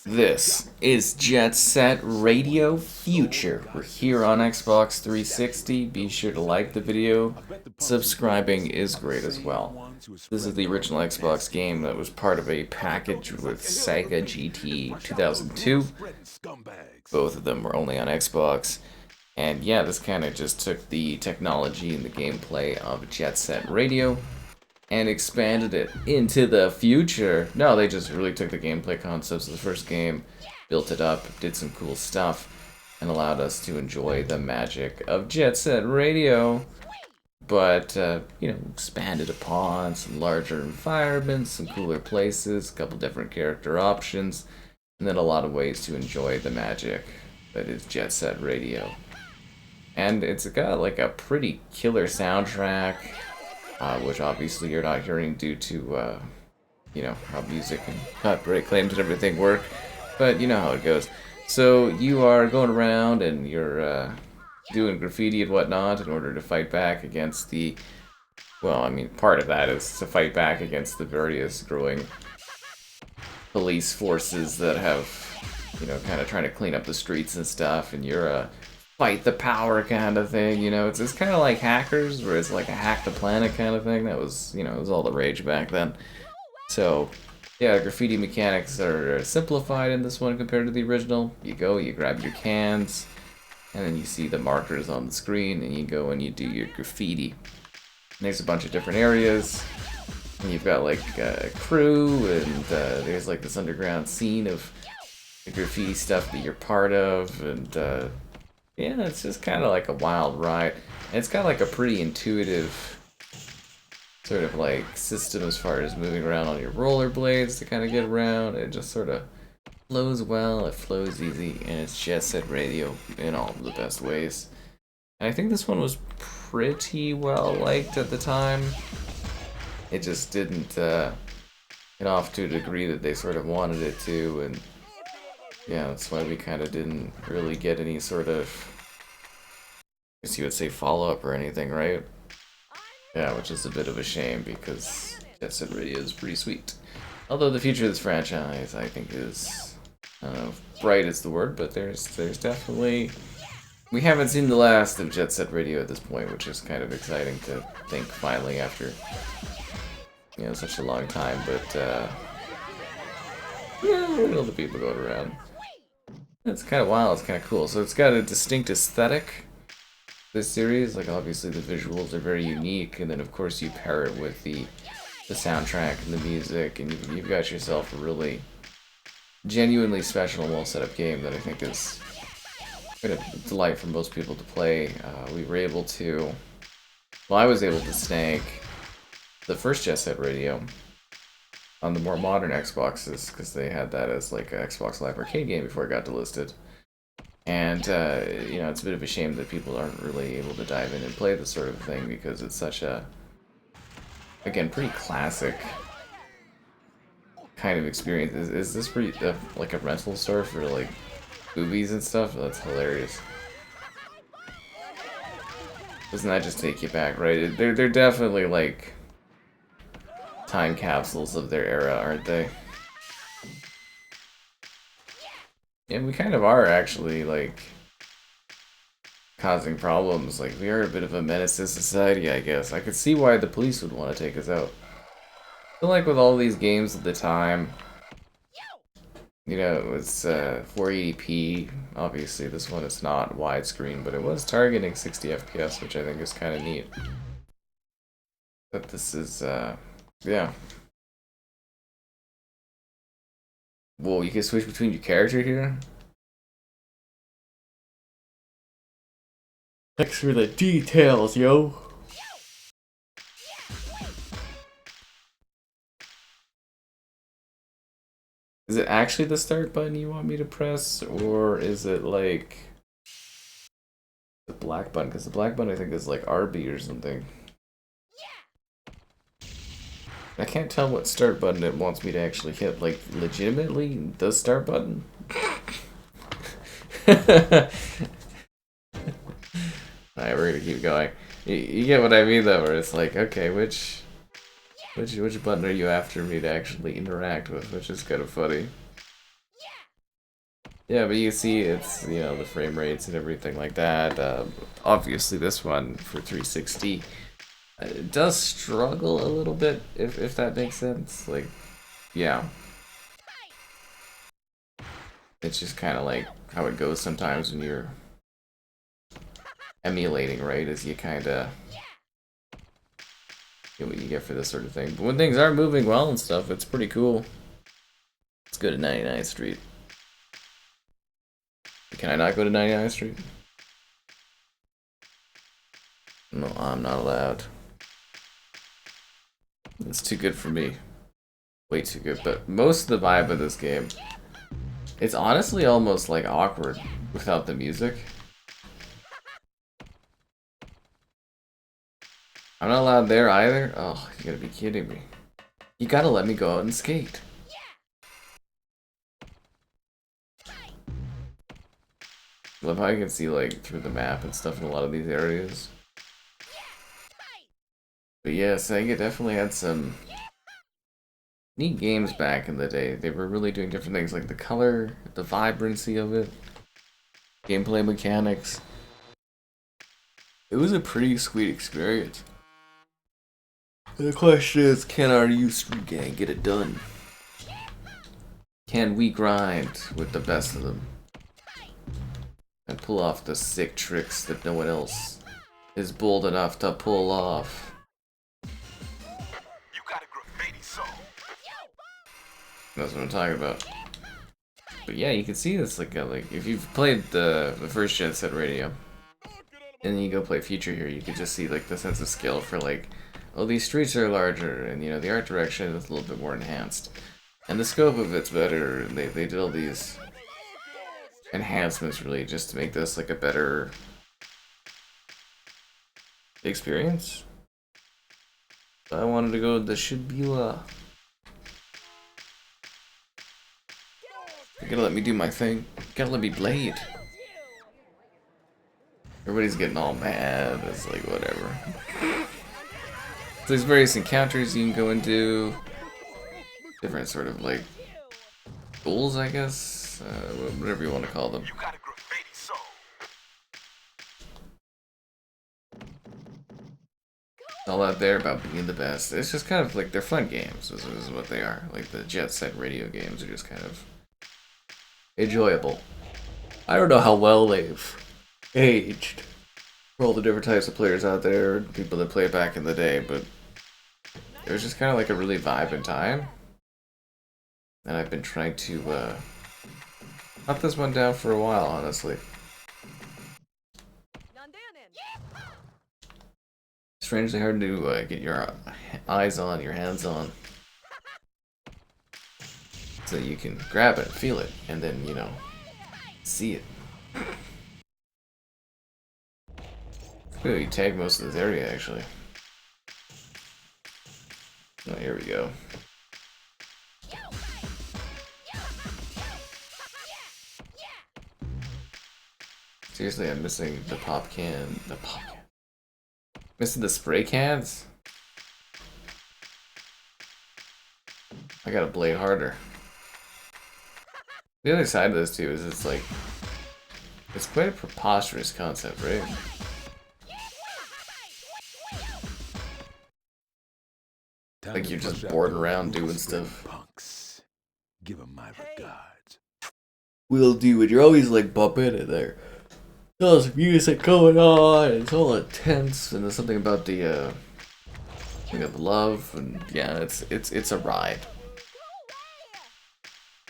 This is Jet Set Radio Future. We're here on Xbox 360. Be sure to like the video. Subscribing is great as well. This is the original Xbox game that was part of a package with Sega GT 2002. Both of them were only on Xbox. And yeah, this kind of just took the technology and the gameplay of Jet Set Radio and expanded it into the future. No, they just really took the gameplay concepts of the first game, built it up, did some cool stuff, and allowed us to enjoy the magic of Jet Set Radio. But, expanded upon some larger environments, some cooler places, a couple different character options, and then a lot of ways to enjoy the magic that is Jet Set Radio. And it's got like a pretty killer soundtrack, which obviously you're not hearing due to, how music and copyright claims and everything work, but you know how it goes. So you are going around and you're doing graffiti and whatnot in order to fight back against the, part of that is to fight back against the various growing police forces that have, kind of trying to clean up the streets and stuff, and you're a fight the power kind of thing, it's kind of like Hackers, where it's like a hack the planet kind of thing. That was, it was all the rage back then. So, yeah, graffiti mechanics are simplified in this one compared to the original. You go, you grab your cans, and then you see the markers on the screen, and you go and you do your graffiti. And there's a bunch of different areas, and you've got like a crew, and there's like this underground scene of the graffiti stuff that you're part of, and yeah, it's just kind of like a wild ride. And it's got like a pretty intuitive sort of like system as far as moving around on your rollerblades to kind of get around. It just sort of flows well, it flows easy, and it's Jet Set Radio in all of the best ways. And I think this one was pretty well liked at the time. It just didn't get off to a degree that they sort of wanted it to, and yeah, that's why we kind of didn't really get any sort of, I guess you would say, follow-up or anything, right? Yeah, which is a bit of a shame because Jet Set Radio is pretty sweet. Although the future of this franchise, I think, is, I don't know if bright is the word, but there's definitely, we haven't seen the last of Jet Set Radio at this point, which is kind of exciting to think finally after, such a long time, but, yeah, all the people going around. It's kind of wild, it's kind of cool. So it's got a distinct aesthetic, this series. Like, obviously the visuals are very unique, and then of course you pair it with the soundtrack and the music, and you've got yourself a really genuinely special and well set up game that I think is going to delight for most people to play. We were able to, I was able to snag the first Jet Set Radio on the more modern Xboxes, because they had that as like an Xbox Live Arcade game before it got delisted. And, it's a bit of a shame that people aren't really able to dive in and play this sort of thing, because it's such a, again, pretty classic kind of experience. Is this pretty, like a rental store for like movies and stuff? That's hilarious. Doesn't that just take you back, right? They're definitely like time capsules of their era, aren't they? And we kind of are actually, like, causing problems. Like, we are a bit of a menace to society, I guess. I could see why the police would want to take us out. I feel like with all these games at the time, it was 480p. Obviously, this one is not widescreen, but it was targeting 60 FPS, which I think is kind of neat. But this is, yeah. Whoa, you can switch between your character here? Thanks for the details, yo! Is it actually the start button you want me to press, or is it like the black button? Because the black button I think is like RB or something. I can't tell what start button it wants me to actually hit. Like, legitimately, the start button? Alright, we're gonna keep going. You get what I mean, though, where it's like, okay, which button are you after me to actually interact with, which is kind of funny. Yeah, but you see, it's, you know, the frame rates and everything like that. Obviously, this one for 360, it does struggle a little bit, if that makes sense. Like, yeah. It's just kind of like how it goes sometimes when you're emulating, right? As you kind of get what you get for this sort of thing. But when things are moving well and stuff, it's pretty cool. Let's go to 99th Street. Can I not go to 99th Street? No, I'm not allowed. It's too good for me. Way too good. But most of the vibe of this game, it's honestly almost like awkward without the music. I'm not allowed there either? Oh, you gotta be kidding me. You gotta let me go out and skate. Love how you can see like through the map and stuff in a lot of these areas. But yeah, Sega definitely had some neat games back in the day. They were really doing different things like the color, the vibrancy of it, gameplay mechanics. It was a pretty sweet experience. And the question is, can our youth street gang get it done? Can we grind with the best of them? And pull off the sick tricks that no one else is bold enough to pull off? You got a graffiti soul. That's what I'm talking about. But yeah, you can see this like if you've played the first Jet Set Radio, and then you go play Future here, you can just see like the sense of skill for like, oh, these streets are larger, and you know the art direction is a little bit more enhanced, and the scope of it's better. And they did all these enhancements really just to make this like a better experience. I wanted to go to the Shibula. You gotta let me do my thing. You gotta let me blade. Everybody's getting all mad. It's like whatever. So there's various encounters you can go and do. Different sort of like goals, I guess. Whatever you want to call them. All out there about being the best. It's just kind of like they're fun games, is what they are. Like the Jet Set Radio games are just kind of enjoyable. I don't know how well they've aged for all the different types of players out there, people that play back in the day, but it was just kind of like a really vibe in time. And I've been trying to hunt this one down for a while, honestly. Strangely hard to get your eyes on, your hands on. So you can grab it, feel it, and then, you know, see it. Ooh, you tag most of this area, actually. Oh, here we go. Seriously, I'm missing the pop can. The pop can. Missing the spray cans? I gotta blade harder. The other side of this, too, is it's like... It's quite a preposterous concept, right? Like you're just bored around doing stuff. Punks. Give them my regards. Will do, and you're always like bumping in there. There's music going on, it's all intense, and there's something about the thing of love, and yeah, it's a ride.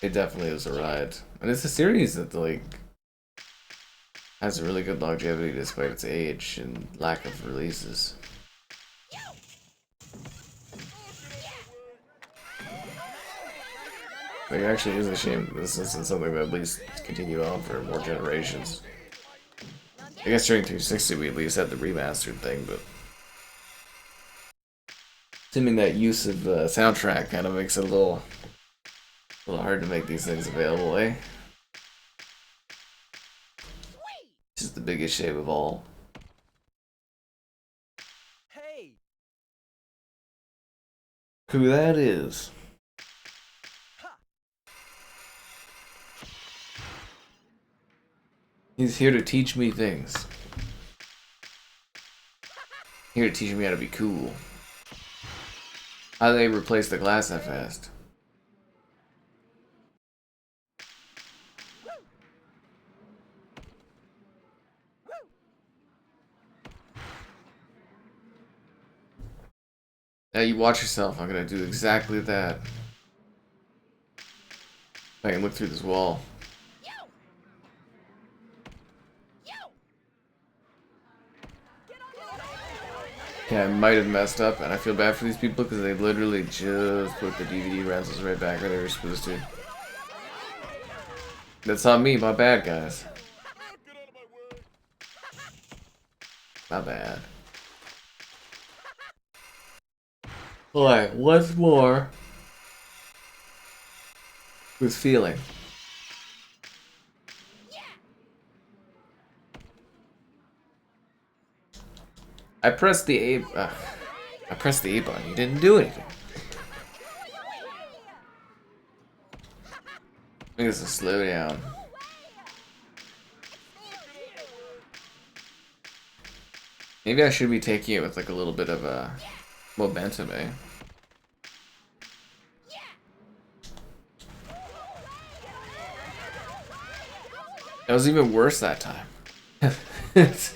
It definitely is a ride. And it's a series that like has a really good longevity despite its age and lack of releases. Like, it actually is a shame this isn't something that at least continued on for more generations. I guess during 360 we at least had the remastered thing, but assuming that use of soundtrack kind of makes it a little hard to make these things available, eh? This is the biggest shame of all. Hey. Who that is? He's here to teach me things. Here to teach me how to be cool. How do they replace the glass that fast? Now you watch yourself. I'm gonna do exactly that. I can look through this wall. Yeah, I might have messed up, and I feel bad for these people because they literally just put the DVD rentals right back where they were supposed to. That's on me, my bad, guys. My bad. Alright, once more. With feeling. I pressed the A. I pressed the A button. You didn't do anything. I think it's a slow down. Maybe I should be taking it with like a little bit of a momentum, eh? That was even worse that time. It's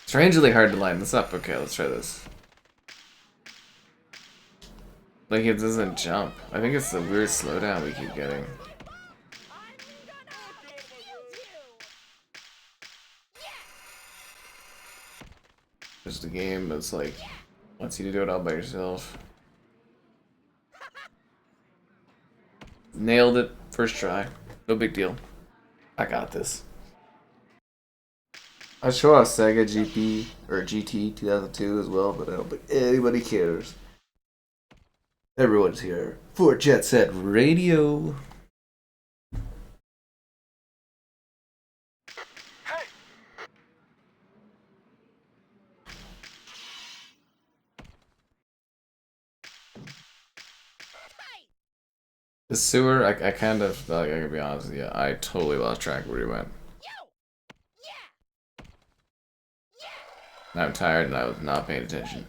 strangely hard to line this up. Okay, let's try this. Like, it doesn't jump. I think it's the weird slowdown we keep getting. Just a game that's like, wants you to do it all by yourself. Nailed it. First try. No big deal. I got this. I show a Sega GP or GT 2002 as well, but I don't think anybody cares. Everyone's here for Jet Set Radio. The sewer, I kind of, like, I gotta be honest with you, I totally lost track of where he went. I'm tired and I was not paying attention.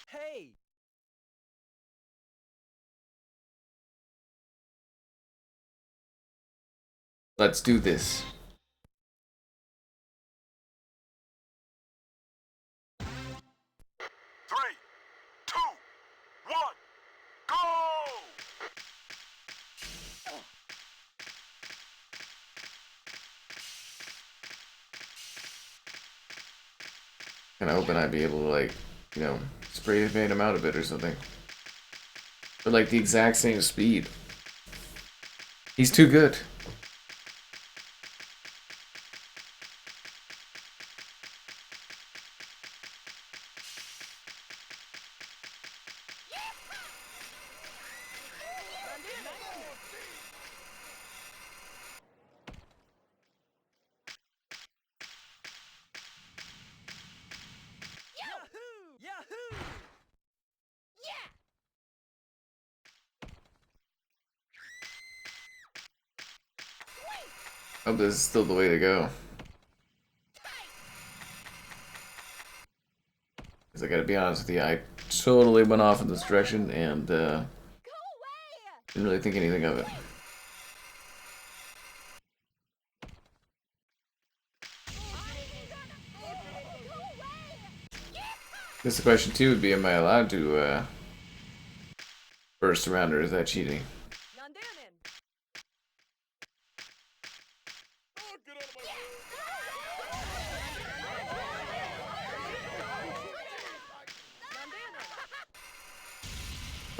Hey! Let's do this. Kinda hoping I'd be able to, like, you know, spray paint him out a bit or something. But like the exact same speed. He's too good. Oh, this is still the way to go. Because I gotta be honest with you, I totally went off in this direction and didn't really think anything of it. I guess the question too would be, am I allowed to burst around, or is that cheating?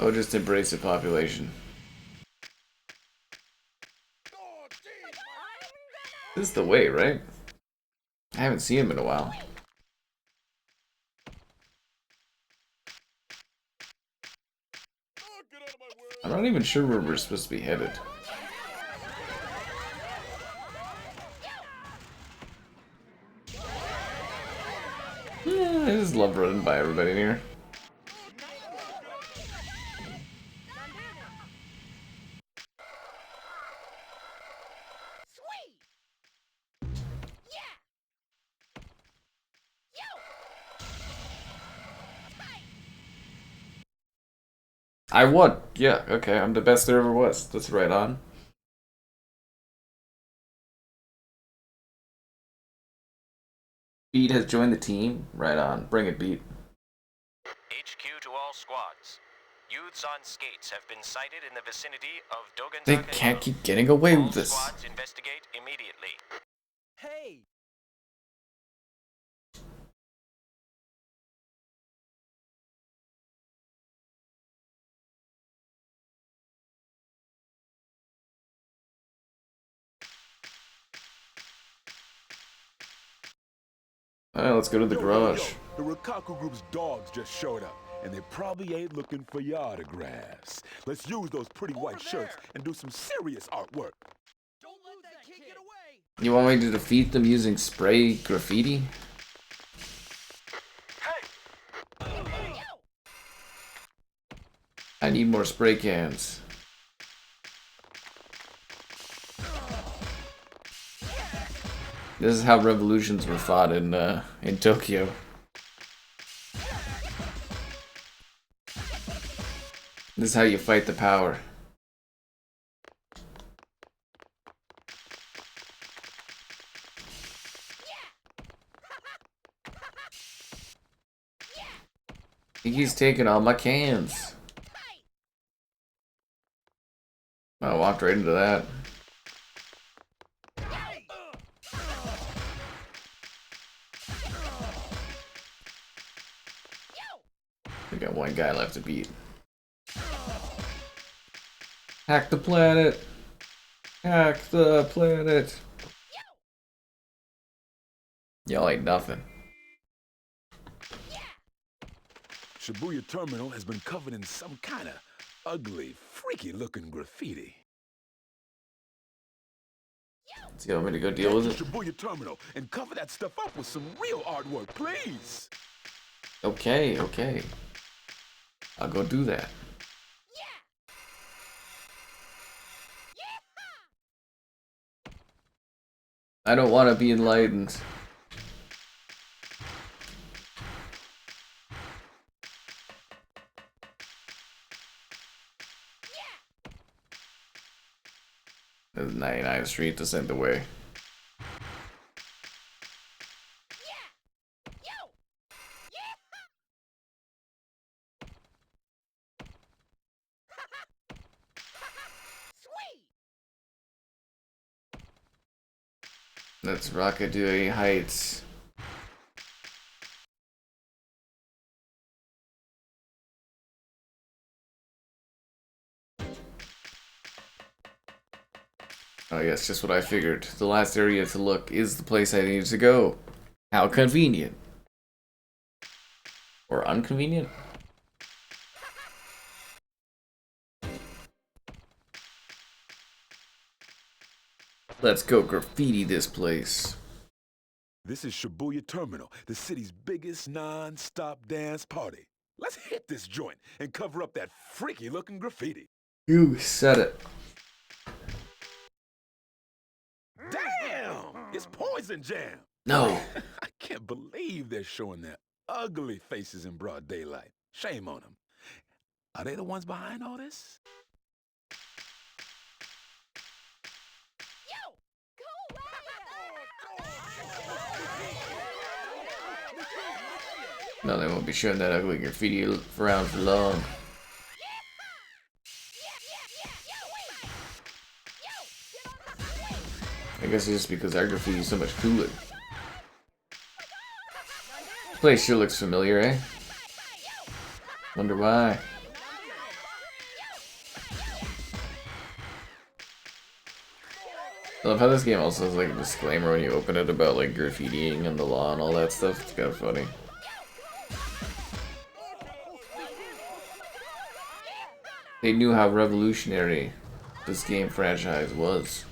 Oh, just embrace the population. This is the way, right? I haven't seen him in a while. I'm not even sure where we're supposed to be headed. Yeah, I just love running by everybody in here. I won. Yeah, okay, I'm the best there ever was. That's right on. Beat has joined the team. Right on. Bring it, Beat. HQ to all squads. Youths on skates have been sighted in the vicinity of They Dogen's can't keep getting away All with this. squads investigate immediately. Hey! Alright, let's go to the garage. The Rikaku Group's dogs just showed up, and they probably ain't looking for your autographs. Let's use those pretty white shirts and do some serious artwork. Don't let that kid get away! You want me to defeat them using spray graffiti? I need more spray cans. This is how revolutions were fought in Tokyo. This is how you fight the power. I think he's taking all my cans. I walked right into that. We got one guy left to beat. Hack the planet! Hack the planet! Y'all ain't nothing. Shibuya Terminal has been covered in some kind of ugly, freaky-looking graffiti. So you want me to go deal with it? Shibuya Terminal and cover that stuff up with some real artwork, please. Okay, okay. I'll go do that. I don't want to be enlightened. There's 99th Street to send away. That's Rockadooey Heights. Oh yes, just what I figured. The last area to look is the place I needed to go. How convenient. Or inconvenient? Let's go graffiti this place. This is Shibuya Terminal, the city's biggest non-stop dance party. Let's hit this joint and cover up that freaky-looking graffiti. You said it. Damn! It's Poison Jam! No. I can't believe they're showing their ugly faces in broad daylight. Shame on them. Are they the ones behind all this? No, they won't be showing that ugly graffiti around for long. I guess it's just because our graffiti is so much cooler. This place sure looks familiar, eh? Wonder why. I love how this game also has like a disclaimer when you open it about like graffitiing and the law and all that stuff. It's kind of funny. They knew how revolutionary this game franchise was.